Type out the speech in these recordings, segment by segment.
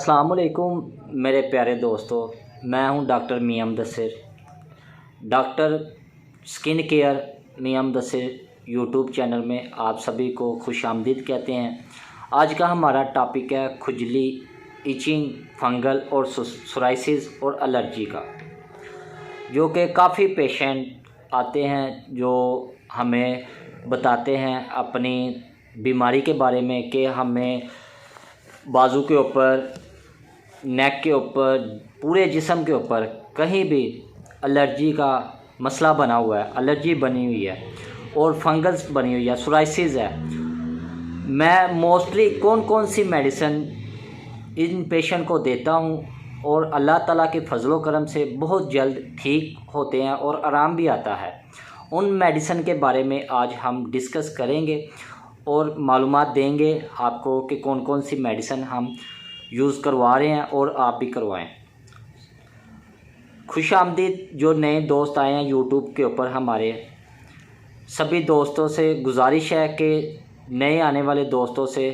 अस्सलाम वालेकुम मेरे प्यारे दोस्तों, मैं हूं डॉक्टर मियां मुदस्सिर। डॉक्टर स्किन केयर मियां मुदस्सिर यूट्यूब चैनल में आप सभी को खुशामदीद कहते हैं। आज का हमारा टॉपिक है खुजली, इचिंग, फंगल और सोराइसिस और एलर्जी का, जो कि काफ़ी पेशेंट आते हैं जो हमें बताते हैं अपनी बीमारी के बारे में कि हमें बाजू के ऊपर, नेक के ऊपर, पूरे जिस्म के ऊपर कहीं भी एलर्जी का मसला बना हुआ है, एलर्जी बनी हुई है और फंगस बनी हुई है, सोराइसिस है। मैं मोस्टली कौन कौन सी मेडिसिन इन पेशेंट को देता हूँ और अल्लाह ताला के फजलो करम से बहुत जल्द ठीक होते हैं और आराम भी आता है। उन मेडिसिन के बारे में आज हम डिस्कस करेंगे और मालूमात देंगे आपको कि कौन कौन सी मेडिसिन हम यूज़ करवा रहे हैं और आप भी करवाएं। खुशामदीद जो नए दोस्त आए हैं यूट्यूब के ऊपर, हमारे सभी दोस्तों से गुजारिश है कि नए आने वाले दोस्तों से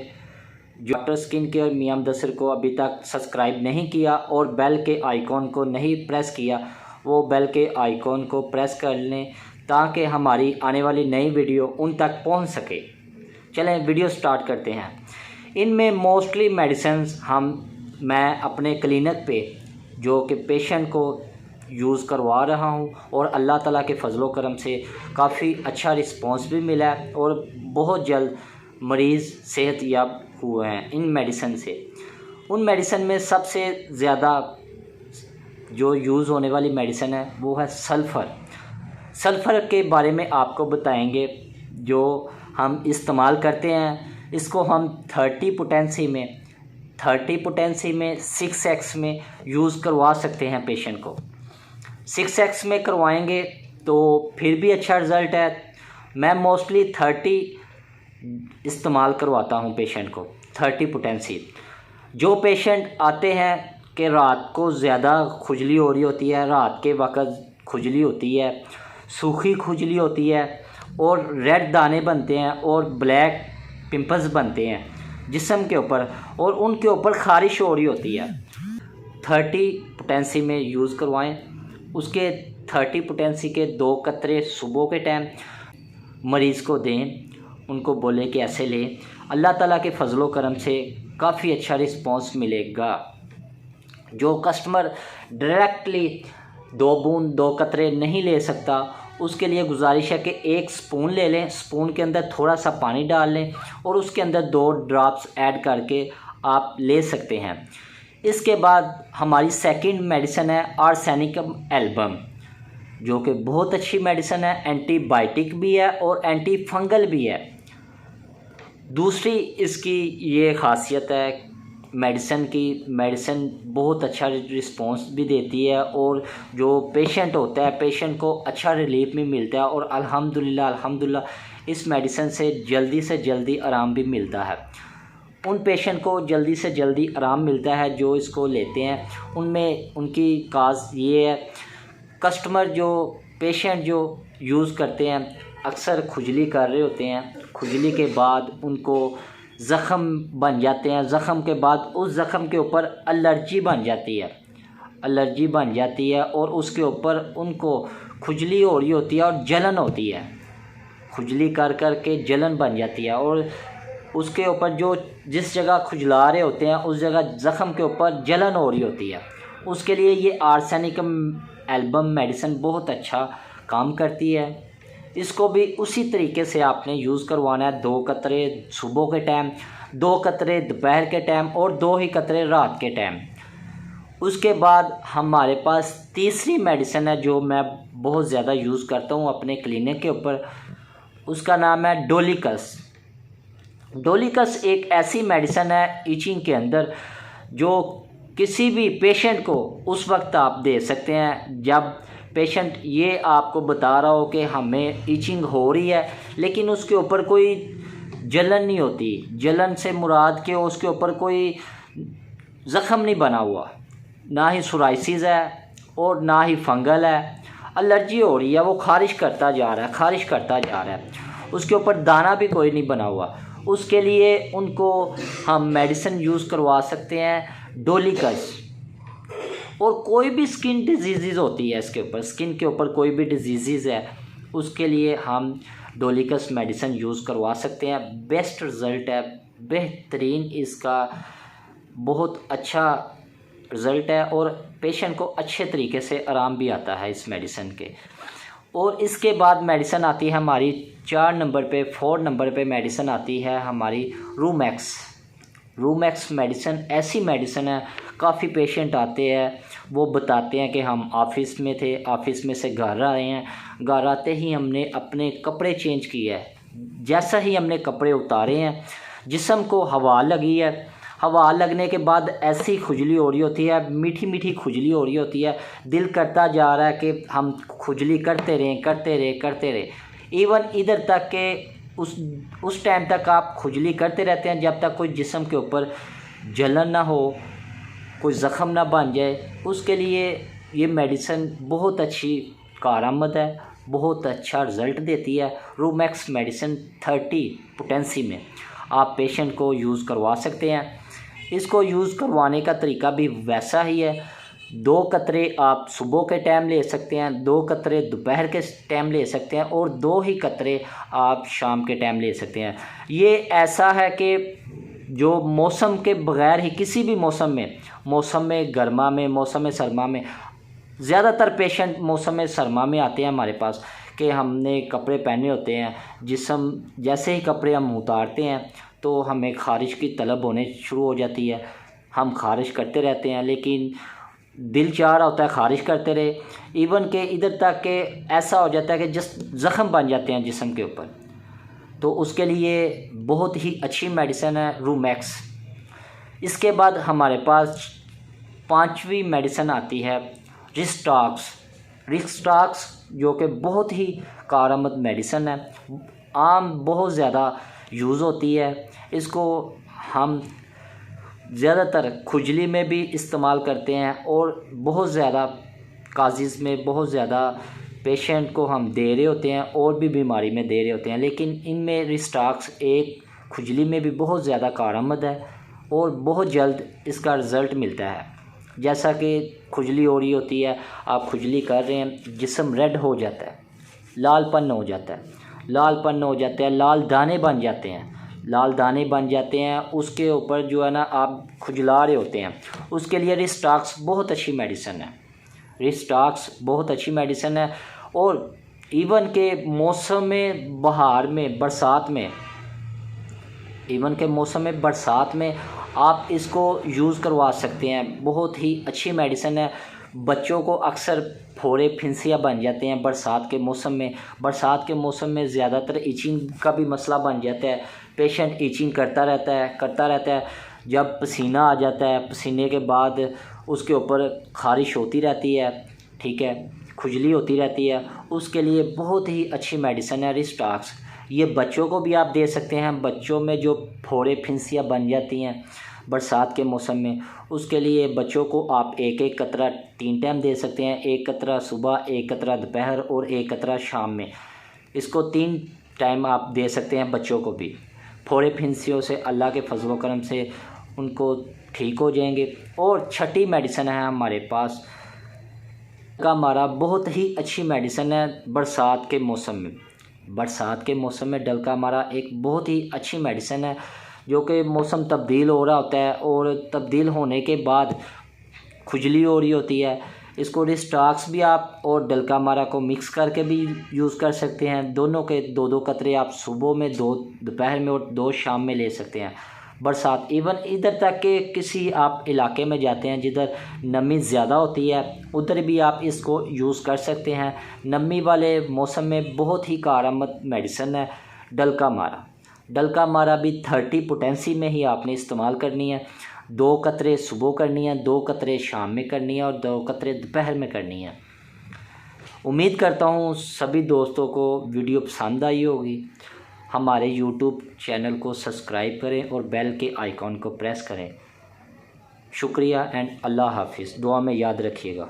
जो डॉक्टर स्किन केयर मियां मुदस्सिर को अभी तक सब्सक्राइब नहीं किया और बेल के आइकॉन को नहीं प्रेस किया, वो बेल के आइकॉन को प्रेस कर लें ताकि हमारी आने वाली नई वीडियो उन तक पहुंच सके। चलें वीडियो स्टार्ट करते हैं। इनमें मोस्टली मेडिसिन्स मैं अपने क्लिनिक पे जो कि पेशेंट को यूज़ करवा रहा हूं और अल्लाह ताला के फजलो करम से काफ़ी अच्छा रिस्पांस भी मिला है और बहुत जल्द मरीज़ सेहतयाब हुए हैं इन मेडिसिन से। उन मेडिसिन में सबसे ज़्यादा जो यूज़ होने वाली मेडिसिन है वो है सल्फ़र। सल्फ़र के बारे में आपको बताएंगे जो हम इस्तेमाल करते हैं। इसको हम 30 पोटेंसी में 6x में यूज़ करवा सकते हैं पेशेंट को। 6x में करवाएंगे तो फिर भी अच्छा रिज़ल्ट है। मैं मोस्टली 30 इस्तेमाल करवाता हूं पेशेंट को, 30 पोटेंसी। जो पेशेंट आते हैं कि रात को ज़्यादा खुजली हो रही होती है, रात के वक़्त खुजली होती है, सूखी खुजली होती है और रेड दाने बनते हैं और ब्लैक पिंपल्स बनते हैं जिस्म के ऊपर और उनके ऊपर ख़ारिश हो रही होती है, 30 पोटेंसी में यूज़ करवाएं। उसके 30 पोटेंसी के 2 कतरे सुबह के टाइम मरीज़ को दें, उनको बोले कि ऐसे लें। अल्लाह ताला के फजलो करम से काफ़ी अच्छा रिस्पांस मिलेगा। जो कस्टमर डायरेक्टली 2 बूंद 2 कतरे नहीं ले सकता, उसके लिए गुजारिश है कि 1 स्पून ले लें, स्पून के अंदर थोड़ा सा पानी डाल लें और उसके अंदर 2 ड्रॉप्स ऐड करके आप ले सकते हैं। इसके बाद हमारी सेकंड मेडिसिन है आर्सेनिकम एल्बम, जो कि बहुत अच्छी मेडिसिन है, एंटीबायोटिक भी है और एंटी फंगल भी है। दूसरी इसकी ये ख़ासियत है मेडिसिन बहुत अच्छा रिस्पांस भी देती है और जो पेशेंट होता है, पेशेंट को अच्छा रिलीफ भी मिलता है और अल्हम्दुलिल्लाह इस मेडिसिन से जल्दी आराम भी मिलता है। उन पेशेंट को जल्दी से जल्दी आराम मिलता है जो इसको लेते हैं। उनमें उनकी काज ये है, पेशेंट जो यूज़ करते हैं अक्सर खुजली कर रहे होते हैं, खुजली के बाद उनको ज़ख़म बन जाते हैं, ज़ख़म के बाद उस ज़ख़म के ऊपर एलर्जी बन जाती है और उसके ऊपर उनको खुजली हो रही होती है और जलन होती है, खुजली कर के जलन बन जाती है और उसके ऊपर जिस जगह खुजला रहे होते हैं उस जगह ज़ख़म के ऊपर जलन हो रही होती है। उसके लिए ये आर्सेनिकम एल्बम मेडिसिन बहुत अच्छा काम करती है। इसको भी उसी तरीके से आपने यूज़ करवाना है, 2 कतरे सुबह के टाइम, 2 कतरे दोपहर के टाइम और 2 ही कतरे रात के टाइम। उसके बाद हमारे पास तीसरी मेडिसिन है जो मैं बहुत ज़्यादा यूज़ करता हूँ अपने क्लिनिक के ऊपर, उसका नाम है डोलिकस। डोलिकस एक ऐसी मेडिसिन है इचिंग के अंदर जो किसी भी पेशेंट को उस वक्त आप दे सकते हैं जब पेशेंट ये आपको बता रहा हो कि हमें इचिंग हो रही है लेकिन उसके ऊपर कोई जलन नहीं होती। जलन से मुराद के उसके ऊपर कोई ज़ख़म नहीं बना हुआ, ना ही सोराइसिस है और ना ही फंगल है। एलर्जी हो रही है, वो ख़ारिश करता जा रहा है, उसके ऊपर दाना भी कोई नहीं बना हुआ। उसके लिए उनको हम मेडिसिन यूज़ करवा सकते हैं डोलिकस। और कोई भी स्किन डिजीज़ होती है इसके ऊपर, स्किन के ऊपर कोई भी डिजीज़ है, उसके लिए हम डोलिकस मेडिसिन यूज़ करवा सकते हैं। बेस्ट रिज़ल्ट है, बेहतरीन, इसका बहुत अच्छा रिज़ल्ट है और पेशेंट को अच्छे तरीके से आराम भी आता है इस मेडिसिन के। और इसके बाद मेडिसिन आती है हमारी 4 नंबर पे, 4 नंबर पे मेडिसिन आती है हमारी रूमैक्स। रूमैक्स मेडिसिन ऐसी मेडिसिन है, काफ़ी पेशेंट आते हैं, वो बताते हैं कि हम ऑफ़िस में थे, ऑफ़िस में से घर आए हैं, घर आते ही हमने अपने कपड़े चेंज किए हैं। जैसा ही हमने कपड़े उतारे हैं, जिस्म को हवा लगी है, हवा लगने के बाद ऐसी खुजली हो रही होती है, मीठी मीठी खुजली हो रही होती है, दिल करता जा रहा है कि हम खुजली करते रहें। इवन इधर तक के उस टाइम तक आप खुजली करते रहते हैं जब तक कोई जिस्म के ऊपर जलन ना हो, कोई ज़ख़म ना बन जाए। उसके लिए ये मेडिसिन बहुत अच्छी कारआमद है, बहुत अच्छा रिज़ल्ट देती है। रूमैक्स मेडिसिन 30 पोटेंसी में आप पेशेंट को यूज़ करवा सकते हैं। इसको यूज़ करवाने का तरीका भी वैसा ही है। 2 कतरे आप सुबह के टाइम ले सकते हैं, 2 कतरे दोपहर के टाइम ले सकते हैं और 2 ही कतरे आप शाम के टाइम ले सकते हैं। ये ऐसा है कि जो मौसम के बग़ैर ही किसी भी मौसम में गर्मा में, मौसम सरमा में, ज़्यादातर पेशेंट मौसम सरमा में आते हैं हमारे पास कि हमने कपड़े पहने होते हैं, जैसे ही कपड़े हम उतारते हैं तो हमें ख़ारिश की तलब होने शुरू हो जाती है। हम ख़ारिश करते रहते हैं, लेकिन दिल चाह रहा होता है ख़ारिश करते रहे। इवन के इधर तक के ऐसा हो जाता है कि ज़ख़म बन जाते हैं जिस्म के ऊपर। तो उसके लिए बहुत ही अच्छी मेडिसिन है रूमैक्स। इसके बाद हमारे पास 5वीं मेडिसिन आती है रिस्टाक्स, जो कि बहुत ही कारआमद मेडिसिन है, बहुत ज़्यादा यूज़ होती है। इसको हम ज़्यादातर खुजली में भी इस्तेमाल करते हैं और बहुत ज़्यादा काज़िज़ में बहुत ज़्यादा पेशेंट को हम दे रहे होते हैं और भी बीमारी में दे रहे होते हैं। लेकिन इनमें रिस्टाक्स एक खुजली में भी बहुत ज़्यादा कारआमद है और बहुत जल्द इसका रिज़ल्ट मिलता है। जैसा कि खुजली हो रही होती है, आप खुजली कर रहे हैं, जिस्म रेड हो जाता है, लालपन हो जाता है, लाल दाने बन जाते हैं, उसके ऊपर जो है ना आप खुजला रहे होते हैं। उसके लिए रिस्टाक्स बहुत अच्छी मेडिसिन है। और इवन के मौसम में बहार में, बरसात में आप इसको यूज़ करवा सकते हैं। बहुत ही अच्छी मेडिसिन है। बच्चों को अक्सर फोड़े फिंसियाँ बन जाते हैं बरसात के मौसम में ज़्यादातर ईचिंग का भी मसला बन जाता है। पेशेंट ईचिंग करता रहता है। जब पसीना आ जाता है, पसीने के बाद उसके ऊपर ख़ारिश होती रहती है, ठीक है, खुजली होती रहती है। उसके लिए बहुत ही अच्छी मेडिसिन है रिस्टाक्स। ये बच्चों को भी आप दे सकते हैं। बच्चों में जो फोड़े फिंसियाँ बन जाती हैं बरसात के मौसम में, उसके लिए बच्चों को आप एक कतरा 3 टाइम दे सकते हैं। 1 कतरा सुबह, 1 कतरा दोपहर और 1 कतरा शाम में। इसको 3 टाइम आप दे सकते हैं बच्चों को भी। फोड़े फिंसियों से अल्लाह के फजल व करम से उनको ठीक हो जाएंगे। और 6ठी मेडिसिन है हमारे पास हमारा बहुत ही अच्छी मेडिसिन है बरसात के मौसम में डलका हमारा एक बहुत ही अच्छी मेडिसिन है, जो कि मौसम तब्दील हो रहा होता है और तब्दील होने के बाद खुजली हो रही होती है। इसको रिस्टाक्स भी आप और डलका मारा को मिक्स करके भी यूज़ कर सकते हैं। दोनों के 2-2 कतरे आप सुबह में, 2 दोपहर में और 2 शाम में ले सकते हैं। बरसात इवन इधर तक के किसी आप इलाके में जाते हैं जिधर नमी ज़्यादा होती है, उधर भी आप इसको यूज़ कर सकते हैं। नमी वाले मौसम में बहुत ही कारआमद मेडिसिन है डलका मारा भी 30 पोटेंसी में ही आपने इस्तेमाल करनी है। 2 कतरे सुबह करनी है, 2 कतरे शाम में करनी है और 2 कतरे दोपहर में करनी है। उम्मीद करता हूँ सभी दोस्तों को वीडियो पसंद आई होगी। हमारे YouTube चैनल को सब्सक्राइब करें और बेल के आइकॉन को प्रेस करें। शुक्रिया एंड अल्लाह हाफिज़। दुआ में याद रखिएगा।